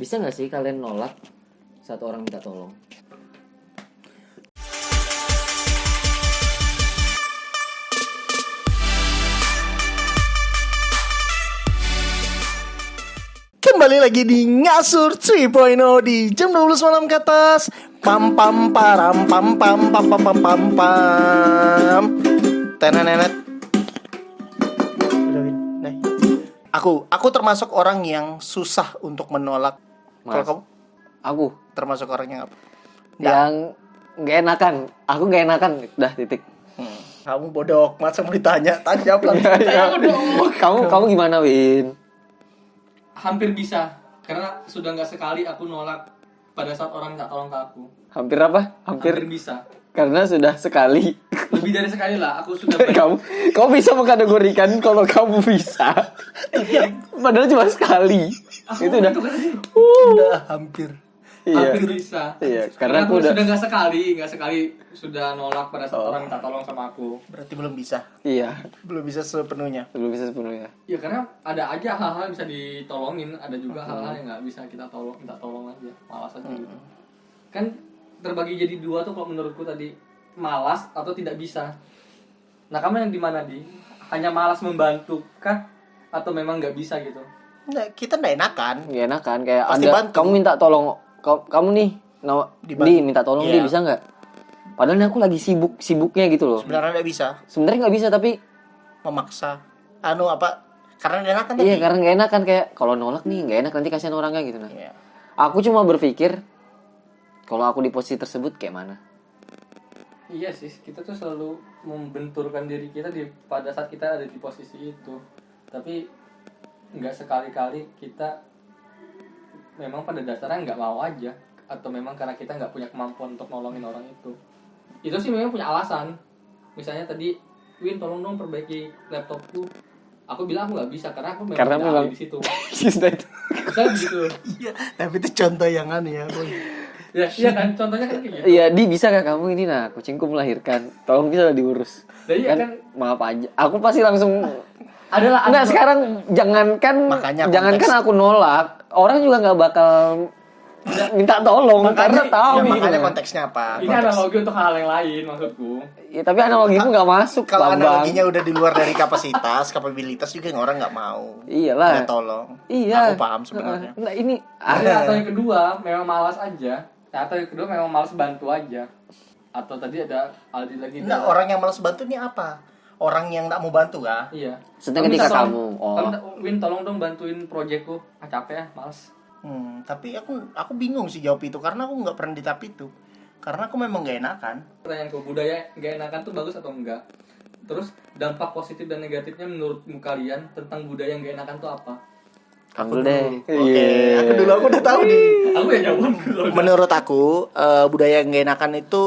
Bisa nggak sih kalian nolak satu orang minta tolong? Kembali lagi di Ngasur 3.0 di jam 12 malam ke atas. Pam pam param pam pam pam pam pam pam pam. Tenenenet. Aku termasuk orang yang susah untuk menolak. Kalau kamu? Aku Termasuk orang yang apa? yang nggak enakan. Aku nggak enakan. Dah titik. Kamu bodoh, masa mau ditanya? Tadi jawab langsung. Kamu gimana, Win? Hampir bisa, karena sudah nggak sekali aku nolak pada saat orang minta tolong ke aku. Hampir apa? Hampir bisa. Karena sudah sekali. Lebih dari sekali lah, aku sudah kamu bisa mengkategorikan kalau kamu bisa. Padahal cuma sekali. Itu udah. Udah hampir. Iya. Hampir bisa. Iya, karena karena aku sudah nggak sekali sudah nolak pada saat orang minta tolong sama aku. Berarti belum bisa. Iya, Belum bisa sepenuhnya. belum bisa sepenuhnya. Ya karena ada aja hal-hal yang bisa ditolongin, ada juga hal-hal yang nggak bisa kita minta tolong aja, malas aja gitu. Kan terbagi jadi dua tuh kalau menurutku tadi, malas atau tidak bisa. Nah kamu yang di mana di? Hanya malas membantu kah? Atau memang nggak bisa gitu? Nah, kita nggak enakan. Gak enak kan, kayak Pasti ada bantu. kamu minta tolong, kamu nih, Dibantu. di minta tolong Iya. dia bisa nggak? Padahal ini aku lagi sibuknya gitu loh. Sebenarnya nggak bisa. Sebenarnya nggak bisa tapi Memaksa. Karena nggak enakan tadi. iya karena nggak enak kan, kayak kalau nolak nih nggak enak nanti kasihan orangnya gitu nah. Iya. Aku cuma berpikir kalau aku di posisi tersebut kayak mana. Iya sih, kita tuh selalu membenturkan diri kita pada saat kita ada di posisi itu. Tapi nggak sekali-kali kita memang pada dasarnya nggak mau aja, atau memang karena kita nggak punya kemampuan untuk nolongin orang itu. Itu sih memang punya alasan. Misalnya tadi, Win tolong dong perbaiki laptopku. Aku bilang aku nggak bisa karena aku Karena tidak memang- ahli di situ. Sudah itu. Misalnya begitu. Iya, tapi itu contoh yang aneh ya, Boy. Ya, iya kan, contohnya kan kayak gitu. Iya, Di bisa gak kamu ini nah kucingku melahirkan, tolong bisa lah diurus. Nah, iya kan, kan. maaf aja. Aku pasti langsung Adalah Enggak, sekarang jangankan Makanya aku nolak, orang juga nggak bakal minta tolong karena tahu Ya, gitu. makanya konteksnya apa? Ini analogi untuk hal yang lain maksudku. Ya, tapi analogimu nggak masuk, Kalau Bambang. analoginya udah di luar dari kapabilitas juga yang orang nggak mau. Iyalah. Nggak tolong. Iya. Aku paham sebenarnya. Nah, ini Atau yang kedua memang malas aja. Atau yang kedua memang malas bantu aja. Atau tadi ada Aldi lagi. Nah, orang yang malas bantu ini apa? Orang yang nggak mau bantu kah? Iya. Setelah ketika kamu, Win tolong dong bantuin proyekku. Capek ya, males. Tapi aku bingung sih jawab itu karena aku nggak pernah di tahap itu. Karena aku memang nggak enakan. Pertanyaanku, budaya nggak enakan tuh bagus atau enggak? Terus dampak positif dan negatifnya menurutmu kalian tentang budaya yang nggak enakan tuh apa? kamu deh. Oke, aku udah tahu nih. Aku ya jawab dulu. Menurut aku, budaya yang nggak enakan itu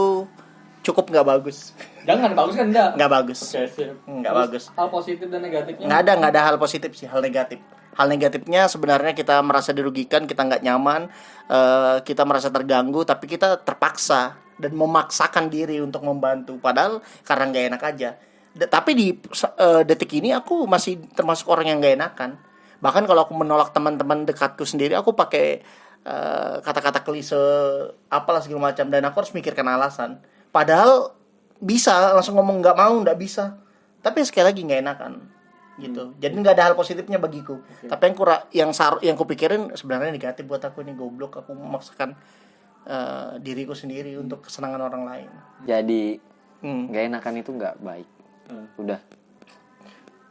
cukup nggak bagus. Jangan, bagus kan enggak? Nggak bagus. Oke, sip. Nggak Terus, bagus. Hal positif dan negatifnya? Nggak ada hal positif sih, hal negatif. Hal negatifnya sebenarnya kita merasa dirugikan, kita nggak nyaman, kita merasa terganggu, tapi kita terpaksa dan memaksakan diri untuk membantu. Padahal karena nggak enak aja. Tapi di detik ini aku masih termasuk orang yang nggak enakan. Bahkan kalau aku menolak teman-teman dekatku sendiri, aku pakai kata-kata klise apalah segala macam, dan aku harus mikirkan alasan. Padahal bisa langsung ngomong nggak mau, nggak bisa. Tapi sekali lagi nggak enakan gitu. Jadi nggak ada hal positifnya bagiku. Tapi yang kupikirin sebenarnya negatif buat aku, ini goblok, aku memaksakan diriku sendiri untuk kesenangan orang lain. Jadi nggak enakan itu nggak baik. Udah.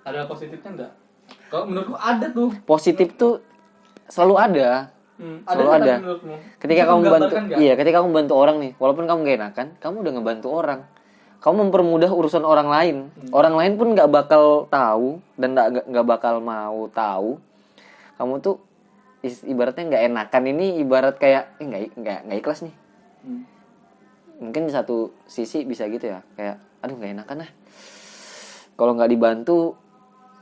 Ada hal positifnya enggak? Kalau menurutku ada tuh. Positif tuh selalu ada. Selalu nggak ada. menurutmu? Ketika Bisa kamu bantu, menggambarkan nggak? iya, ketika kamu bantu orang nih, walaupun kamu gak enakan, kamu udah ngebantu orang. Kamu mempermudah urusan orang lain. Orang lain pun nggak bakal tahu dan nggak bakal mau tahu. Kamu tuh ibaratnya nggak enakan ini ibarat kayak nggak ikhlas nih. Mungkin di satu sisi bisa gitu ya, kayak aduh nggak enakan lah. Kalau nggak dibantu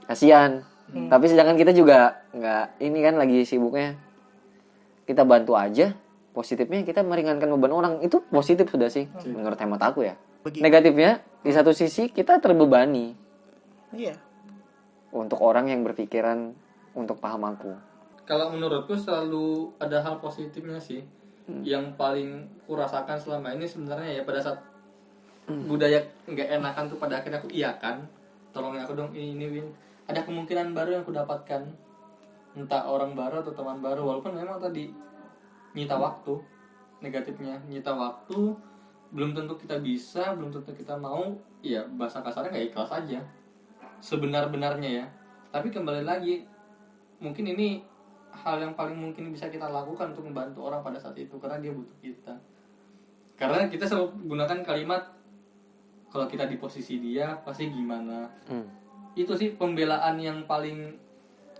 kasihan. Tapi sedangkan kita juga nggak, ini kan lagi sibuknya. Kita bantu aja, positifnya kita meringankan beban orang, itu positif sudah sih menurut hemat aku ya. Negatifnya di satu sisi kita terbebani Iya. untuk orang yang berpikiran untuk paham aku. kalau menurutku selalu ada hal positifnya sih. Yang paling kurasakan selama ini sebenarnya ya pada saat budaya nggak enakan tuh pada akhirnya aku iyakan, tolongin aku dong ini Win, ada kemungkinan baru yang aku dapatkan, entah orang baru atau teman baru, walaupun memang tadi nyita waktu, negatifnya nyita waktu, belum tentu kita bisa, belum tentu kita mau, ya bahasa kasarnya nggak ikhlas aja sebenar-benarnya ya. Tapi kembali lagi, mungkin ini hal yang paling mungkin bisa kita lakukan untuk membantu orang pada saat itu, karena dia butuh kita. Karena kita selalu gunakan kalimat kalau kita di posisi dia pasti gimana. Itu sih pembelaan yang paling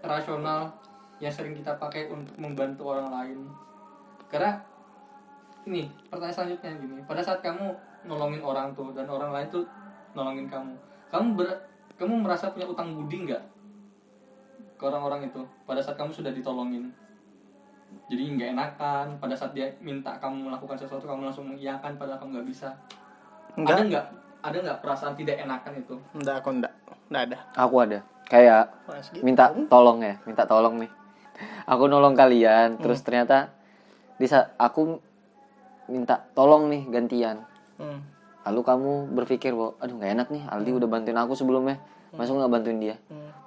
rasional yang sering kita pakai untuk membantu orang lain. Karena ini pertanyaan selanjutnya gini, pada saat kamu nolongin orang tuh dan orang lain tuh nolongin kamu, kamu merasa punya utang budi nggak ke orang-orang itu pada saat kamu sudah ditolongin? Jadi nggak enakan pada saat dia minta kamu melakukan sesuatu kamu langsung mengiyakan padahal kamu nggak bisa. Enggak. Ada nggak perasaan tidak enakan itu? Enggak, aku enggak ada. Aku ada. Kayak Mas, gitu. minta tolong nih. Aku nolong kalian, terus ternyata aku minta tolong nih gantian. Lalu kamu berpikir bahwa aduh nggak enak nih, Aldi udah bantuin aku sebelumnya, masa nggak bantuin dia?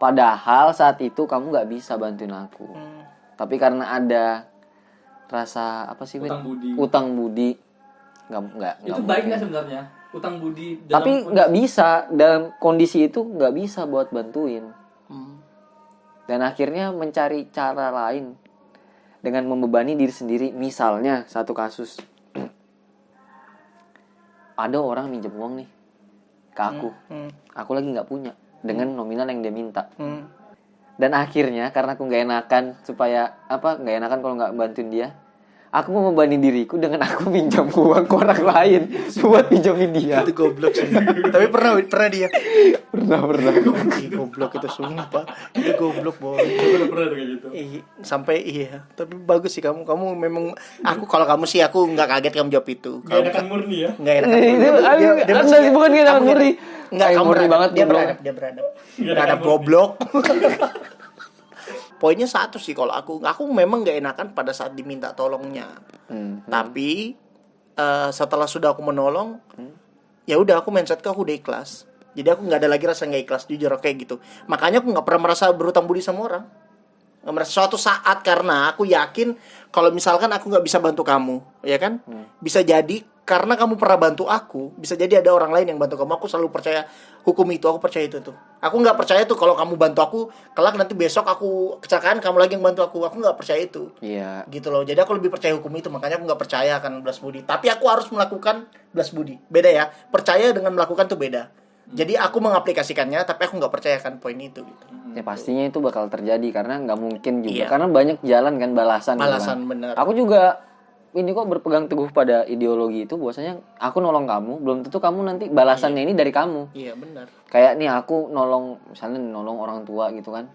Padahal saat itu kamu nggak bisa bantuin aku. Tapi karena ada rasa apa sih, utang budi, nggak itu baik nggak sebenarnya utang budi dalam tapi nggak bisa dalam kondisi itu, nggak bisa buat bantuin. Dan akhirnya mencari cara lain dengan membebani diri sendiri. Misalnya satu kasus, ada orang minjem uang nih ke aku lagi nggak punya dengan nominal yang dia minta. Dan akhirnya karena aku nggak enakan nggak enakan kalau nggak bantuin dia, aku mau membebani diriku dengan aku pinjam uang ke orang lain buat pinjamin dia. Itu goblok sih. Tapi pernah dia. Pernah. Goblok itu sumpah. Itu goblok boy. pernah kayak gitu. Sampai iya. Tapi bagus sih kamu memang, kalau kamu sih aku nggak kaget kamu jawab itu. Nggak enakan murni ya? Nggak enakan. Itu bukan nggak enakan murni. Nggak, kamu murni banget. Dia beradab goblok. Poinnya satu sih, kalau aku memang nggak enakan pada saat diminta tolongnya. Tapi setelah sudah aku menolong, ya udah aku mindsetku aku udah ikhlas. Jadi aku nggak ada lagi rasa nggak ikhlas, jujur kayak gitu. Makanya aku nggak pernah merasa berutang budi sama orang. Nggak merasa suatu saat, karena aku yakin kalau misalkan aku nggak bisa bantu kamu, ya kan? Bisa jadi karena kamu pernah bantu aku, bisa jadi ada orang lain yang bantu kamu. Aku selalu percaya hukum itu, aku percaya itu tuh. Aku nggak percaya tuh kalau kamu bantu aku, kelak nanti besok aku kecelakaan kamu lagi yang bantu aku. Aku nggak percaya itu. Iya. Gitu loh. Jadi aku lebih percaya hukum itu, makanya aku nggak percaya akan belas budi. Tapi aku harus melakukan belas budi. Beda ya. Percaya dengan melakukan tuh beda. Jadi aku mengaplikasikannya, tapi aku nggak percaya akan poin itu gitu. Ya pastinya itu bakal terjadi karena nggak mungkin juga. Iya. Karena banyak jalan kan balasan. Balasan kan. bener. Aku juga ini kok berpegang teguh pada ideologi itu, bahwasanya aku nolong kamu belum tentu kamu nanti balasannya ini dari kamu. Iya benar. Kayak nih aku misalnya nolong orang tua gitu kan.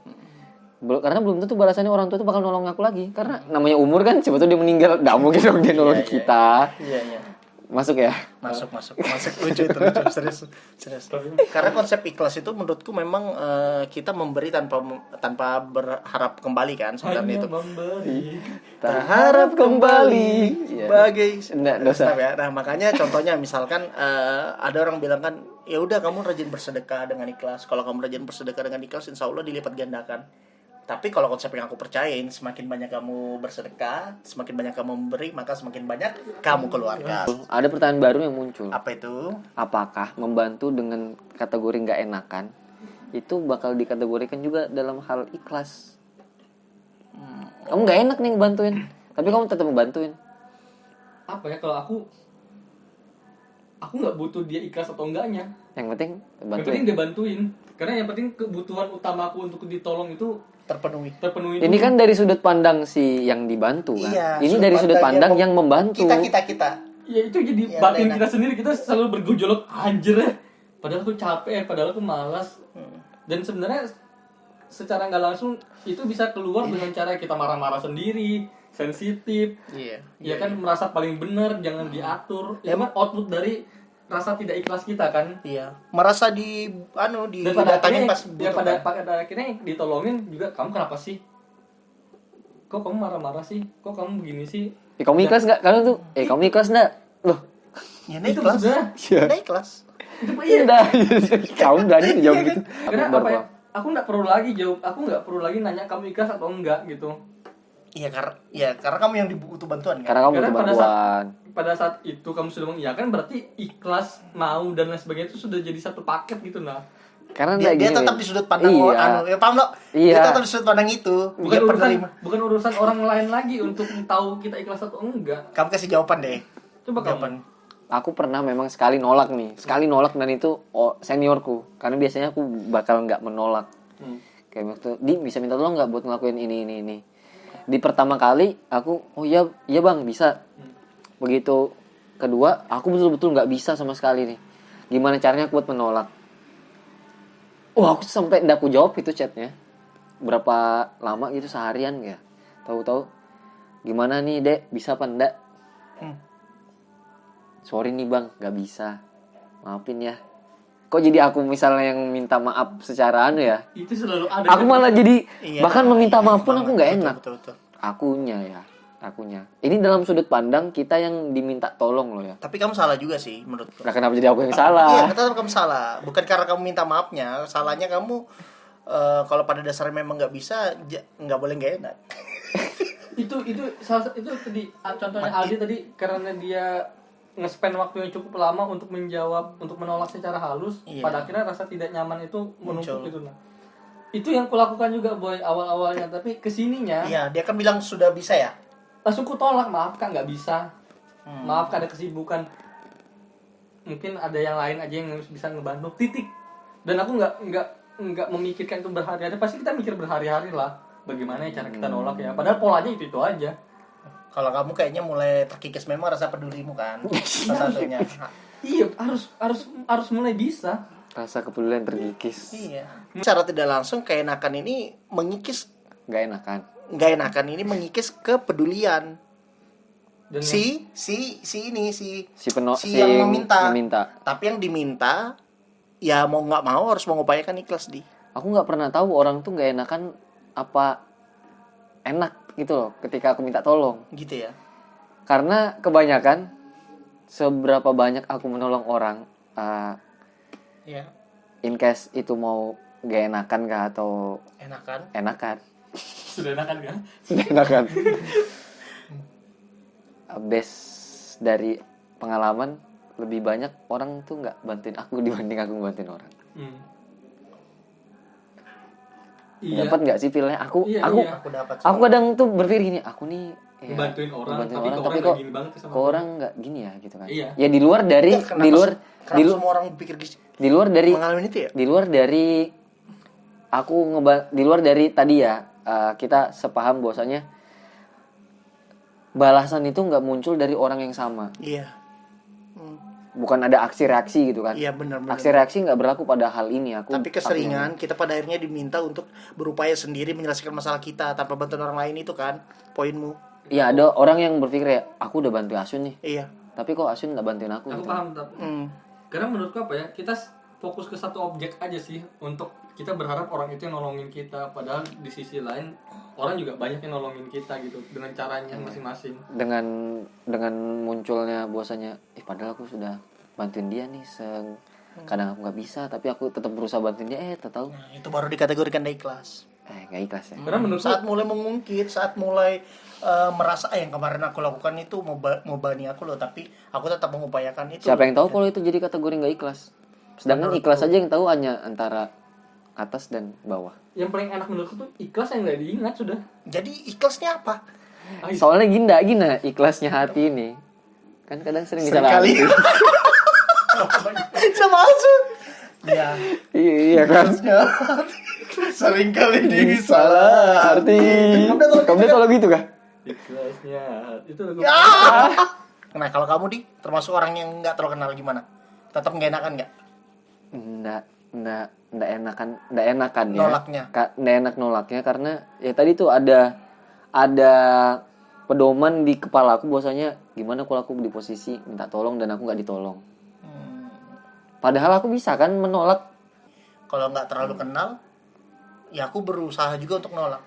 Karena belum tentu balasannya orang tua itu bakal nolong aku lagi. Karena namanya umur kan, sebetulnya dia meninggal, nggak mungkin dong dia nolong kita. Iya. Masuk ya? Masuk. Lucu itu, serius. Karena konsep ikhlas itu menurutku memang kita memberi tanpa berharap kembali kan sebenarnya itu. Tak harap kembali. Sebagai dosa. Ya. Nah, makanya contohnya misalkan ada orang bilang kan, ya udah kamu rajin bersedekah dengan ikhlas. Kalau kamu rajin bersedekah dengan ikhlas, insya Allah dilipat gandakan. Tapi kalau konsep yang aku percayain, semakin banyak kamu bersedekah, semakin banyak kamu memberi, maka semakin banyak kamu keluarkan. Ada pertanyaan baru yang muncul. Apa itu? Apakah membantu dengan kategori nggak enakan itu bakal dikategorikan juga dalam hal ikhlas? Kamu nggak enak nih ngebantuin, tapi kamu tetap ngebantuin. Apa ya, kalau aku nggak butuh dia ikhlas atau enggaknya. Yang penting bantuin. Yang penting dia bantuin. Karena yang penting kebutuhan utamaku untuk ditolong itu terpenuhi. Ini kan dari sudut pandang si yang dibantu kan. Iya, ini dari sudut pandang yang membantu. Kita. Ya itu jadi batin kita sendiri, kita selalu bergejolak anjir ya. Padahal aku capek, padahal aku malas. Dan sebenarnya secara nggak langsung itu bisa keluar dengan cara kita marah-marah sendiri, sensitif. Ya kan merasa paling benar, jangan diatur. Itu kan output dari rasa tidak ikhlas kita kan. Iya. Merasa dan pada akhirnya, pada akhirnya ditolongin juga, kamu kenapa sih? kok kamu marah-marah sih, kok kamu begini sih. Kamu ikhlas nggak? Kalian tuh, kamu ikhlas nggak? Loh, Ya naik Itu kelas. udah. Iya. Naik kelas. Itu iya. udah. Kamu berani jawab Iya kan? gitu. Karena Aku apa ya? berapa? Aku nggak perlu lagi jawab, aku nggak perlu lagi nanya kamu ikhlas atau enggak gitu. Iya karena kamu yang butuh bantuan kan. Karena kamu butuh Karena bantuan. pada saat itu kamu sudah mengiyakan, berarti ikhlas, mau dan lain sebagainya itu sudah jadi satu paket gitu nah. Karena Dia gini, tetap di sudut pandang iya. ya paham lo? Iya. Dia tetap di sudut pandang itu. Dia penerima. Bukan urusan orang lain lagi untuk tahu kita ikhlas atau enggak. Kamu kasih jawaban deh. Coba Jawaban. kamu. Aku pernah memang sekali nolak nih, sekali nolak dan itu seniorku. Karena biasanya aku bakal nggak menolak. Kayak waktu, di bisa minta tolong nggak buat ngelakuin ini. Di pertama kali aku, oh iya bang bisa. Begitu kedua, aku betul-betul nggak bisa sama sekali nih. Gimana caranya aku buat menolak? Wah, aku sampai nggak aku jawab itu chatnya. Berapa lama gitu, seharian ya. Tahu-tahu, gimana nih dek, bisa apa enggak? Sorry nih bang, nggak bisa. Maafin ya. Kok jadi aku misalnya yang minta maaf secara ya? Itu selalu ada. Aku malah jadi Iya, bahkan meminta iya, maaf pun aku nggak enak. Betul. Akunya. Ini dalam sudut pandang kita yang diminta tolong loh ya. Tapi kamu salah juga sih menurutku. Nah, kenapa jadi aku yang Iya, salah? tetap kamu salah. Bukan karena kamu minta maafnya, salahnya kamu kalau pada dasarnya memang nggak bisa, nggak boleh nggak enak. itu tadi contohnya Aldi tadi, karena dia nge-spend waktu yang cukup lama untuk menolak secara halus. Iya. Pada akhirnya rasa tidak nyaman itu menumpuk Muncul. gitu nah. Itu yang kulakukan juga boy awal-awalnya, tapi kesininya Iya, dia kan bilang sudah bisa ya. langsung ku tolak, maaf kak nggak bisa, maaf kak ada kesibukan, mungkin ada yang lain aja yang bisa ngebantu titik. Dan aku nggak memikirkan itu berhari-hari. Pasti kita mikir berhari-hari lah bagaimana cara kita nolak ya, padahal polanya itu aja. Kalau kamu kayaknya mulai terkikis memang rasa pedulimu kan. Salah satunya. Iya, harus mulai bisa. Rasa kepedulian terkikis. Iya. Secara tidak langsung keenakan ini mengikis, Gak enakan. nggak enakan ini mengikis kepedulian. Dan Si yang meminta. Tapi yang diminta ya mau nggak mau harus mengupayakan ikhlas di. Aku nggak pernah tahu orang tuh nggak enakan apa enak gitu loh ketika aku minta tolong. Gitu ya. Karena kebanyakan seberapa banyak aku menolong orang, Iya. in case itu mau gak enakan kah atau enakan. sudah enakan kan? Sudah enakan. Base dari pengalaman lebih banyak orang tuh nggak bantuin aku dibanding aku bantuin orang. Iya. Dapat nggak sih feelnya? Aku Iya. Aku dapat. aku kadang tuh berpikir gini, aku nih ya, Ngebantuin orang, ngebantuin tapi orang, kok orang kok nggak gini banget sama kok aku. orang nggak gini ya gitu kan. Iya. Ya di luar dari Kenapa di luar semua orang pikir di luar dari mengalami itu ya? di luar dari aku di luar dari tadi ya, kita sepaham bahwasanya balasan itu nggak muncul dari orang yang sama. Iya. Bukan ada aksi reaksi gitu kan. Iya benar-benar. Aksi reaksi nggak berlaku pada hal ini. Tapi keseringan kita pada akhirnya diminta untuk berupaya sendiri menyelesaikan masalah kita tanpa bantuan orang lain, itu kan poinmu. Iya, ada orang yang berpikir ya, aku udah bantu Asun nih, Iya. tapi kok Asun nggak bantuin aku Aku gitu. paham tapi. Karena menurutku apa ya, kita fokus ke satu objek aja sih, untuk kita berharap orang itu yang nolongin kita, padahal di sisi lain orang juga banyak yang nolongin kita gitu dengan caranya masing-masing. Dengan munculnya bahwasanya padahal aku sudah bantuin dia nih, kadang aku nggak bisa tapi aku tetap berusaha bantuin dia, tahu Nah, itu baru dikategorikan ikhlas. nggak ikhlas ya. Karena menurut Saat mulai mengungkit, saat mulai merasa yang kemarin aku lakukan itu mau bani aku loh, tapi aku tetap mengupayakan itu. Siapa yang tahu kalau itu jadi kategori nggak ikhlas? Sedangkan ikhlas aja yang tahu hanya antara atas dan bawah. yang paling enak menurutku tuh ikhlas yang nggak diingat sudah. Jadi ikhlasnya apa? Soalnya gini ikhlasnya hati ini kan kadang sering Seringkali. disalahin. Sama Asun. Ya. Iya kan. Seringkali Salah arti. Kamu kalau gitu kah? Ikhlasnya itu lagu. Nah kalau kamu termasuk orang yang nggak terlalu kenal gimana? Tetap nggak enakan nggak? Nggak enakan ya. Nolaknya. Nggak enak nolaknya karena ya tadi tuh ada pedoman di kepala aku bahwasanya gimana kalau aku di posisi minta tolong dan aku nggak ditolong. Padahal aku bisa kan menolak. Kalau nggak terlalu kenal, ya aku berusaha juga untuk nolak.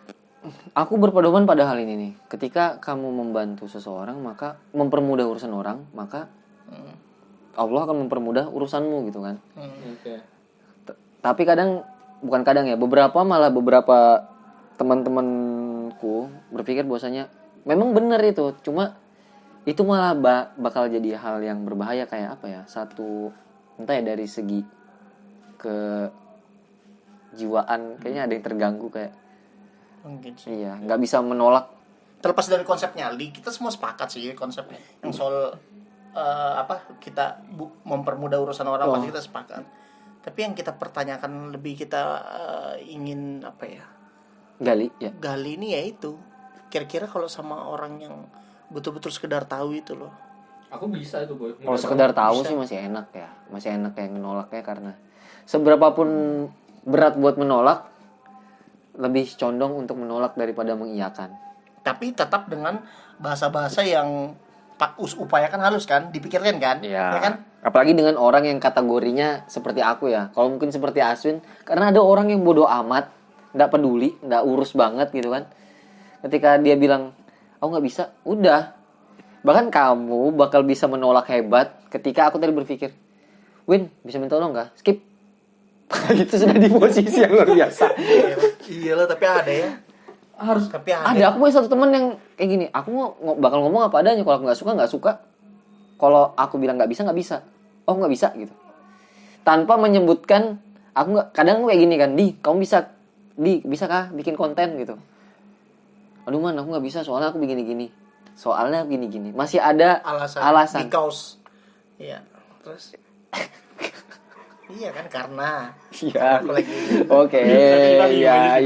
Aku berpedoman pada hal ini nih. Ketika kamu membantu seseorang, maka mempermudah urusan orang, maka Allah akan mempermudah urusanmu gitu kan. Oke. Tapi bukan kadang ya, beberapa teman-temanku berpikir bahwasanya memang benar itu, cuma itu malah bakal jadi hal yang berbahaya kayak apa ya? Satu, entah ya dari segi kejiwaan kayaknya ada yang terganggu kayak Mungkin sih. iya, nggak bisa menolak. Terlepas dari konsep nyali, kita semua sepakat sih konsepnya. Yang soal kita mempermudah urusan orang pasti kita sepakat. Tapi yang kita pertanyakan lebih kita ingin apa ya? Gali ya. Gali ini yaitu kira-kira kalau sama orang yang betul-betul sekedar tahu itu loh. Aku bisa itu boy. Kalau sekedar tahu bisa. sih masih enak ya. Masih enak yang menolaknya karena seberapapun berat buat menolak, lebih condong untuk menolak daripada mengiyakan. Tapi tetap dengan bahasa-bahasa yang upayakan halus kan, dipikirkan kan? Ya kan? Apalagi dengan orang yang kategorinya seperti aku ya. Kalau mungkin seperti Aswin, karena ada orang yang bodoh amat, nggak peduli, nggak urus banget gitu kan. Ketika dia bilang, aku nggak bisa, udah. Bahkan kamu bakal bisa menolak hebat ketika aku tadi berpikir, Win, bisa minta tolong nggak? Skip. Itu sudah di posisi yang luar biasa. Iyalah, tapi ada ya. Harus Tapi ada. Ada, aku punya satu teman yang kayak gini. Aku bakal ngomong apa adanya. Kalau aku nggak suka. Kalau aku bilang nggak bisa. Oh nggak bisa gitu. Tanpa menyebutkan, aku nggak. Kadang aku kayak gini kan, kamu bisa kah bikin konten gitu? Aduh man, aku nggak bisa. Soalnya aku begini-gini. Soalnya gini-gini. Masih ada alasan. Because. Iya. Terus. Iya kan karena. Iya. Apalagi. Oke. Iya.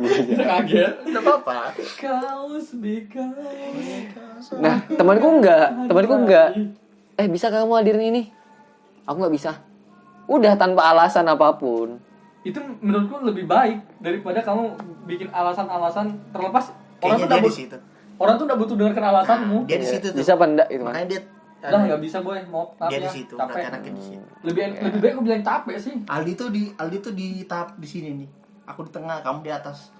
Kita kaget. Enggak apa-apa. Nah, temanku enggak. Bisa kamu hadirin ini? Aku nggak bisa. Udah tanpa alasan apapun. Itu menurutku lebih baik daripada kamu bikin alasan-alasan terlepas Kayaknya dia di situ. orang tuh udah butuh dengarkan alasanmu. Dia di situ tuh. Bisa apa enggak itu kan? Makanya dia Udah nggak bisa boy, maaf dia ya. di situ. Capek. Berarti anaknya di situ. Lebih baik aku bilang capek sih. Aldi tuh di tahap di sini nih. Aku di tengah, kamu di atas.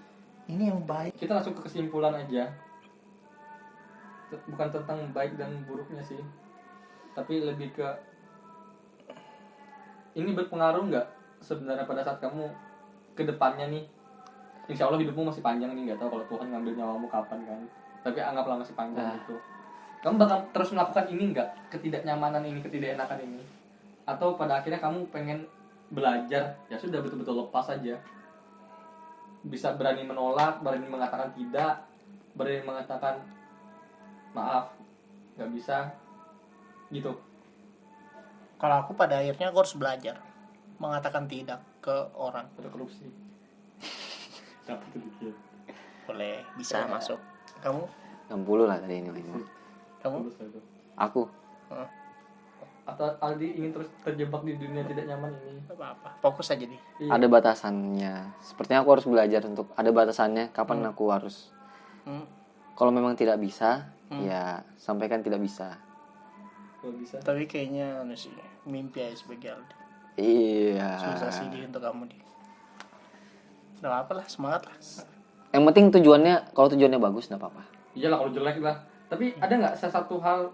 Ini yang baik. Kita langsung ke kesimpulan aja. Bukan tentang baik dan buruknya sih, tapi lebih ke ini berpengaruh nggak sebenarnya pada saat kamu ke depannya nih. Insya Allah hidupmu masih panjang nih, nggak tahu kalau Tuhan ngambil nyawamu kapan kan. Tapi anggaplah masih panjang gitu. Kamu bakal terus melakukan ini nggak? Ketidaknyamanan ini, ketidakenakan ini, atau pada akhirnya kamu pengen belajar, ya sudah betul-betul lepas aja. Bisa berani menolak, berani mengatakan tidak, berani mengatakan maaf, nggak bisa, gitu. Kalau aku pada akhirnya aku harus belajar mengatakan tidak ke orang. Ada korupsi. Dapat tuh dikit. Boleh, bisa masuk. Kamu? 60 lah tadi ini. Kamu? Bagus lah itu. Aku. Atau Aldi ingin terus terjebak di dunia tidak nyaman ini? Gak apa-apa. Fokus aja nih. Iya. Ada batasannya. Sepertinya aku harus belajar untuk ada batasannya kapan aku harus. Kalau memang tidak bisa, ya sampaikan tidak bisa. Kalau bisa. Tapi kayaknya sih mimpi aja sebagai Aldi. Iya. Susah sih dia untuk kamu di. Udah apa lah, semangat lah. Yang penting tujuannya, kalau tujuannya bagus nggak apa-apa. Iyalah kalau jelek lah. Tapi ada nggak sesuatu hal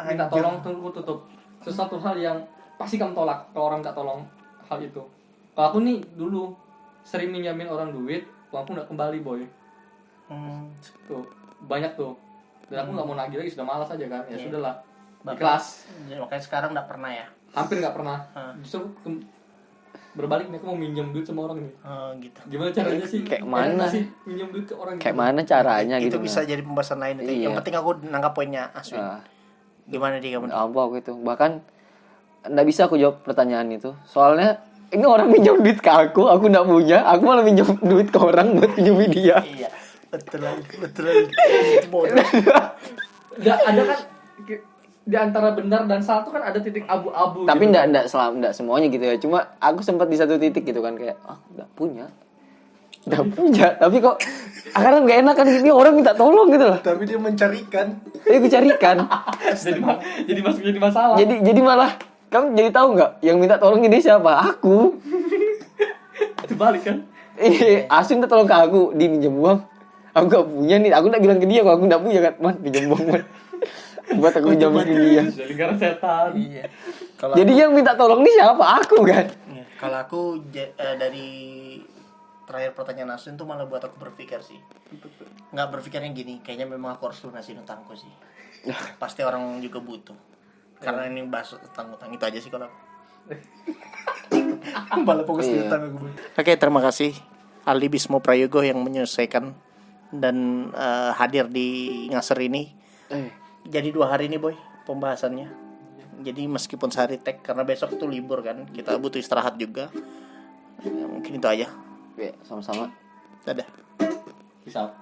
minta tolong tunggu tutup? Sesuatu hal yang pasti kamu tolak kalau orang nggak tolong hal itu. Kalau aku nih dulu sering minjamin orang duit, uangku nggak kembali boy. Tuh banyak tuh. Dan aku nggak mau nagih lagi, sudah malas aja kan. Ya sudahlah. Ikhlas. Makanya sekarang nggak pernah ya. Hampir nggak pernah. Justru berbalik nih aku mau minjem duit sama orang nih. Gitu. Gimana caranya sih? Kayak mana? Enak sih minjem duit ke orang Kayak gitu? mana caranya Itu gitu. bisa jadi pembahasan lain. Iya. Yang penting aku nangkap poinnya Aswin. Gimana dia kamu? Apa aku itu. Bahkan nggak bisa aku jawab pertanyaan itu. Soalnya ini orang minjem duit ke aku nggak punya. Aku malah minjem duit ke orang buat pinjemin dia. Iya. Betul lagi. Itu bodoh. Nggak ada kan di antara benar dan salah tuh kan ada titik abu-abu. Tapi gitu. enggak semuanya gitu ya. Cuma aku sempat di satu titik gitu kan kayak enggak punya. Tapi kok akhirnya enggak enak kan ini orang minta tolong gitu loh. Tapi dia mencarikan. Jadi aku carikan. jadi masuk jadi masalah. Jadi malah kamu jadi tahu enggak yang minta tolong ini siapa? Aku. Itu balik kan. Asin minta tolong ke aku, dia minjem uang. Aku gak punya nih. Aku udah bilang ke dia kalau aku gak punya kan. Man, pinjam uang man. Buat aku pinjam ke dia. Jadi lingkaran setan. Iya. Kalau Jadi yang minta tolong nih siapa? Aku kan. iya, kalau aku dari terakhir pertanyaan Asun tuh malah buat aku berpikir sih. Nggak berpikirnya gini, kayaknya memang aku harus lunasin utangku sih. Pasti orang juga butuh. Karena ini bahas tentang utang itu aja sih kalau aku. Malah fokus di Iya. utang aku. Oke, terima kasih Ali Bismo Prayogo yang menyelesaikan dan hadir di Ngaser ini. Jadi 2 hari nih boy pembahasannya. Jadi meskipun sehari tag karena besok itu libur kan, kita butuh istirahat juga. Ya, mungkin itu aja. Oke, sama-sama. Dadah. Bisa.